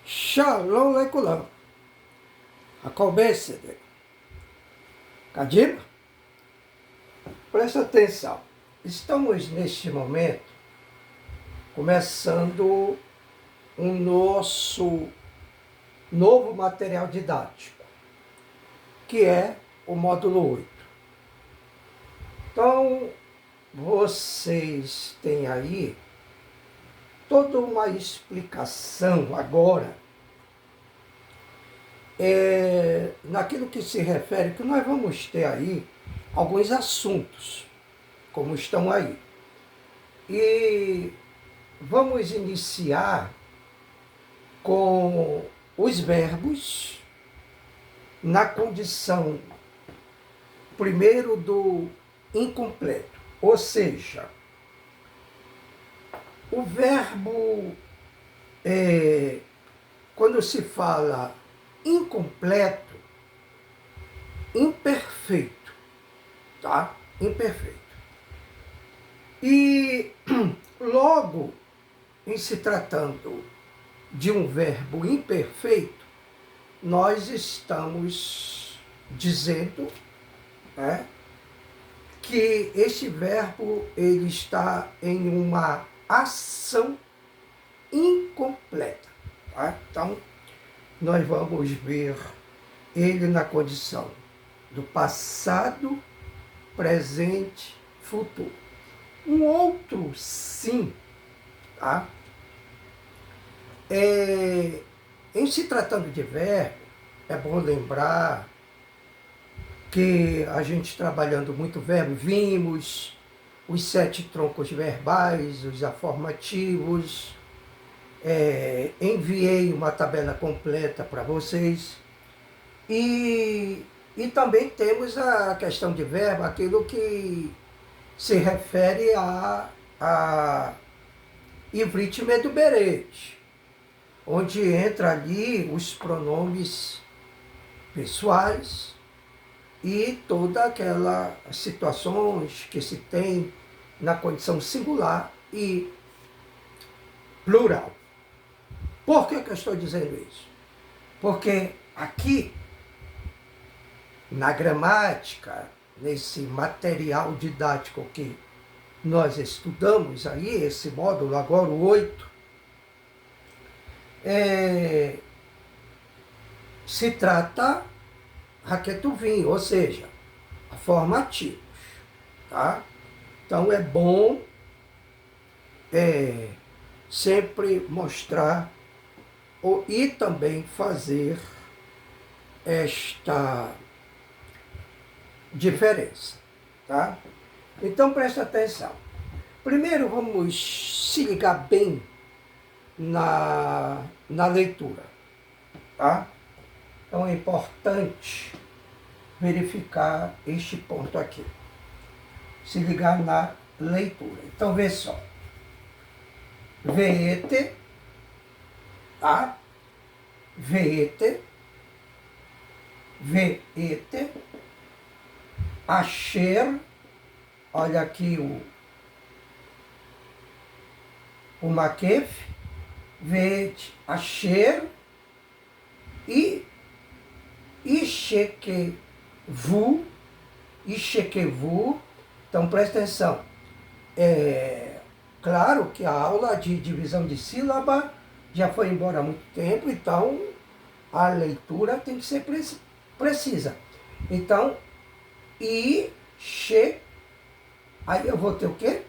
Shalom Lekulam. Akobesede. Kadima? Presta atenção. Estamos neste momento começando um nosso novo material didático, que é o módulo 8. Então, vocês têm aí toda uma explicação agora naquilo que se refere, que nós vamos ter aí alguns assuntos, como estão aí. E vamos iniciar com os verbos na condição, primeiro, do incompleto. Ou seja, o verbo, quando se fala incompleto, imperfeito, tá? Imperfeito. E logo, em se tratando de um verbo imperfeito, nós estamos dizendo, né, que este verbo ele está em uma ação incompleta. Tá? Então, nós vamos ver ele na condição do passado, presente, futuro. Um outro sim, tá? Em se tratando de verbo, é bom lembrar que a gente trabalhando muito verbo, vimos os 7 troncos verbais, os afirmativos, enviei uma tabela completa para vocês, e também temos a questão de verbo, aquilo que se refere a Ivrit Meduberet, onde entra ali os pronomes pessoais e toda aquelas situações que se tem na condição singular e plural. Por que eu estou dizendo isso? Porque aqui, na gramática, nesse material didático que nós estudamos aí, esse módulo agora, o 8, se trata Haketuvim, ou seja, afirmativos, tá? Então é bom sempre mostrar e também fazer esta diferença, tá? Então presta atenção. Primeiro vamos se ligar bem na leitura, tá? Então é importante verificar este ponto aqui. Se ligar na leitura. Então vê só. Veete, tá? Veete, veete, asher, olha aqui o makef, veete, asher, e Ishekevu, então presta atenção. Claro que a aula de divisão de sílaba já foi embora há muito tempo, então a leitura tem que ser precisa. Então, aí eu vou ter o quê?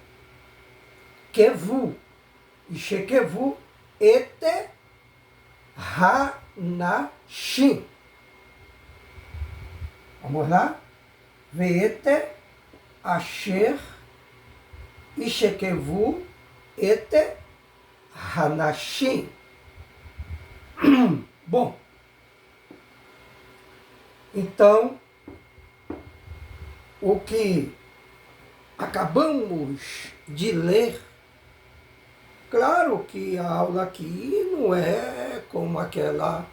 Kevu, Ishekevu, ete, hanashim. Vamos lá? Veete, asher, ishekevu, ete, hanashim. Bom, então, o que acabamos de ler, claro que a aula aqui não é como aquela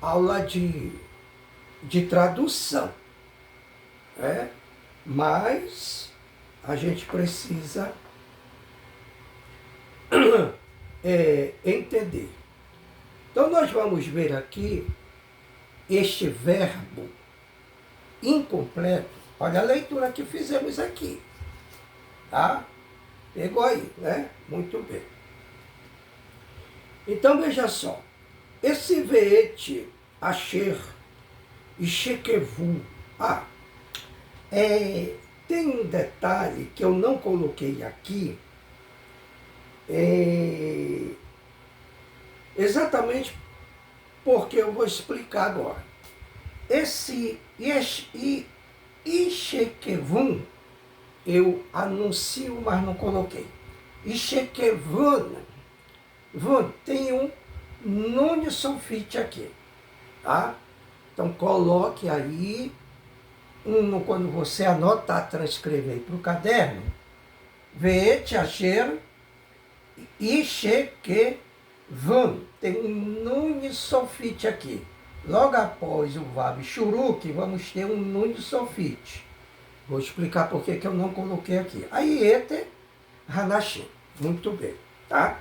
aula de tradução, mas a gente precisa entender. Então nós vamos ver aqui este verbo incompleto. Olha a leitura que fizemos aqui, tá? Pegou aí, né? Muito bem. Então veja só, esse veete, asher e shekevu. Tem um detalhe que eu não coloquei aqui, exatamente porque eu vou explicar agora. Esse Ishekevun, eu anuncio, mas não coloquei. Ishekevun, tem um nun sulfite aqui, tá? Então coloque aí, quando você anotar, transcrever para o caderno, veete asher ishekevun, tem um nun sulfite aqui. Logo após o vav shuruk, vamos ter um nun sulfite. Vou explicar por que eu não coloquei aqui. Aí, ete, hanashim. Muito bem, tá?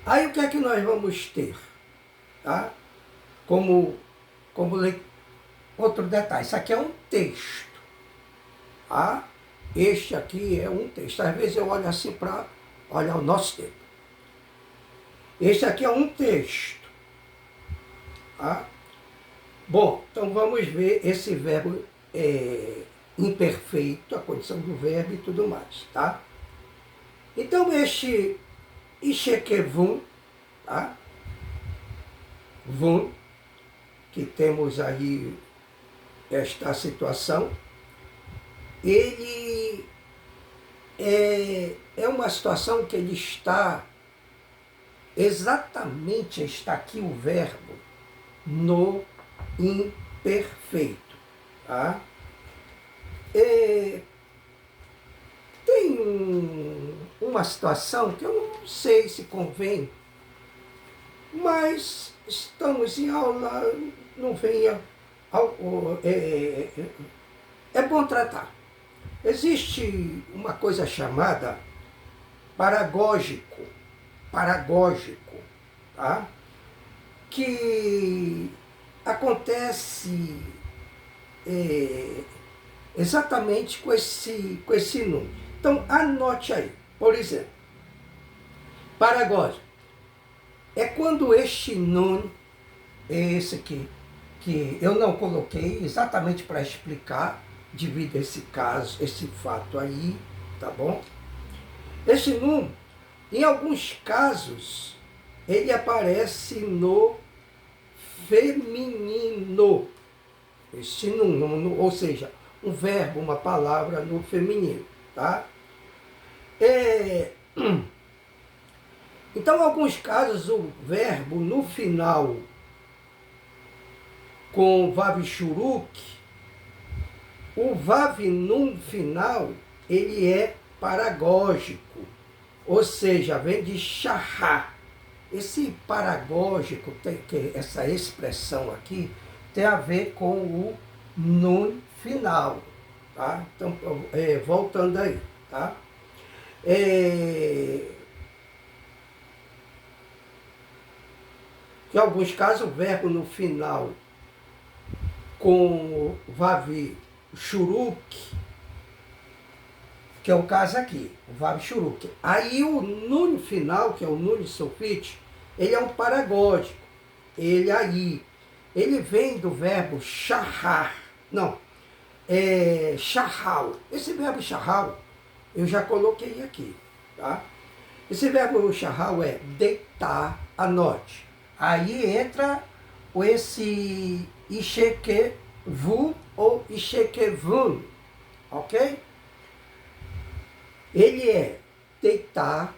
Aí, o que é que nós vamos ter? Tá? Como outro detalhe, isso aqui é um texto. Tá? Este aqui é um texto. Às vezes eu olho assim para olhar o nosso tempo. Este aqui é um texto. Tá? Bom, então vamos ver esse verbo imperfeito, a condição do verbo e tudo mais, tá? Então este ishekevun, tá? Vun, que temos aí esta situação, ele é uma situação que ele está exatamente, está aqui o verbo, no imperfeito. Tá? Tem uma situação que eu não sei se convém, mas estamos em aula, não venha. É bom tratar. Existe uma coisa chamada paragógico, tá? Que acontece exatamente com esse número. Então, anote aí. Por exemplo, paragógico é quando este nun, esse aqui, que eu não coloquei exatamente para explicar, devido a esse caso, esse fato aí, tá bom? Este nun, em alguns casos, ele aparece no feminino. Este nun, ou seja, um verbo, uma palavra no feminino, tá? Então, em alguns casos, o verbo no final, com vav shuruk, o vav nun final, ele é paragógico, ou seja, vem de shahá. Esse paragógico, essa expressão aqui, tem a ver com o nun final, tá? Então, voltando aí, tá? Em alguns casos, o verbo no final com vav shuruk, que é o caso aqui, o vav shuruk. Aí o nun final, que é o nun sulfite, ele é um paragógico. Ele vem do verbo shahar. Não, shahal. Esse verbo shahal, eu já coloquei aqui, tá? Esse verbo shahal é deitar, anote. Aí entra esse ishekevu ou ishekevun, ok? Ele é deitar,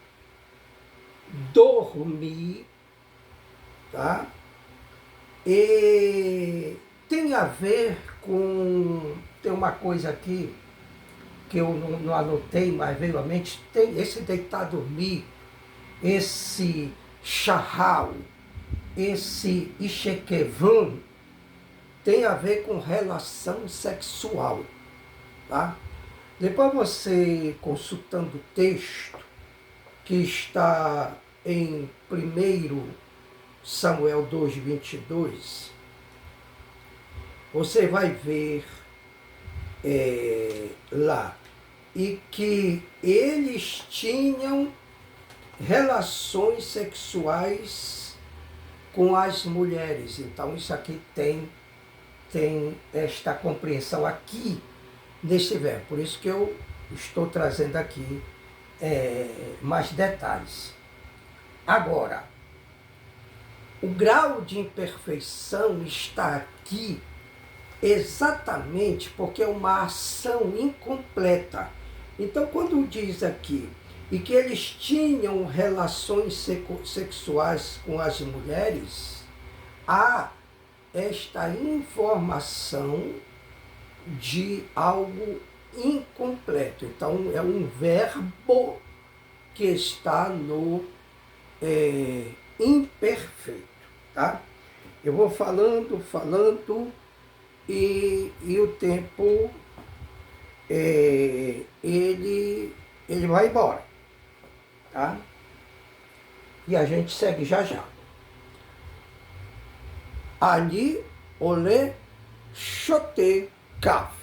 dormir, tá? E tem a ver com... Tem uma coisa aqui que eu não anotei, mas veio à mente. Tem esse deitar, dormir, esse shahal, esse ishekevun, tem a ver com relação sexual, tá? Depois você, consultando o texto, que está em 1 Samuel 2:22, você vai ver lá, e que eles tinham relações sexuais com as mulheres. Então isso aqui tem esta compreensão aqui nesse verbo. Por isso que eu estou trazendo aqui mais detalhes. Agora, o grau de imperfeição está aqui exatamente porque é uma ação incompleta. Então, quando diz aqui, e que eles tinham relações sexuais com as mulheres, há esta informação de algo incompleto. Então, é um verbo que está no imperfeito, tá? Eu vou falando, e o tempo, ele vai embora, tá? E a gente segue já já. Ali, olê, chote, caf.